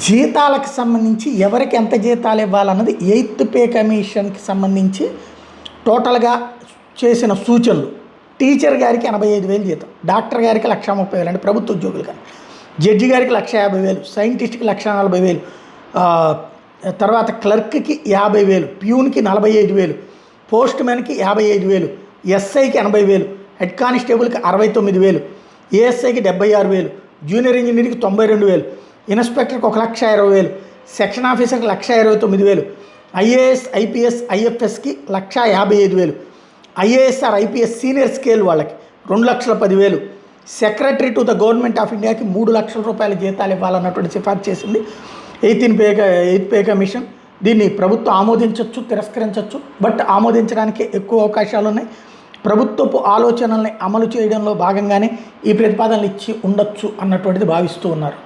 జీతాలకు సంబంధించి ఎవరికి ఎంత జీతాలు ఇవ్వాలన్నది 8th పే కమిషన్కి సంబంధించి టోటల్గా చేసిన సూచనలు. టీచర్ గారికి 85,000 జీతం, డాక్టర్ గారికి 1,30,000 అంటే ప్రభుత్వ ఉద్యోగులు, కానీ జడ్జి గారికి 1,50,000, సైంటిస్ట్కి 1,40,000, తర్వాత క్లర్క్కి 50,000, ప్యూన్కి 45,000, పోస్ట్ మ్యాన్కి 55,000, ఎస్ఐకి 80,000, హెడ్ కానిస్టేబుల్కి 69,000, ఏఎస్ఐకి 76,000, జూనియర్ ఇంజనీర్కి 92,000, ఇన్స్పెక్టర్కి 1,20,000, సెక్షన్ ఆఫీసర్కి 1,29,000, ఐఏఎస్ ఐపీఎస్ ఐఎఫ్ఎస్కి 1,55,000, ఐఏఎస్ఆర్ ఐపీఎస్ సీనియర్ స్కేల్ వాళ్ళకి 2,10,000, secretary to the government of ఇండియాకి 3 లక్షల రూపాయల జీతాలు ఇవ్వాలన్నటువంటి సిఫార్సు చేసింది 8th పే కమిషన్. దీన్ని ప్రభుత్వం ఆమోదించవచ్చు, తిరస్కరించవచ్చు. బట్ ఆమోదించడానికి ఎక్కువ అవకాశాలు ఉన్నాయి. ప్రభుత్వపు ఆలోచనల్ని అమలు చేయడంలో భాగంగానే ఈ ప్రతిపాదనలు ఇచ్చి ఉండొచ్చు అన్నటువంటిది భావిస్తూ ఉన్నారు.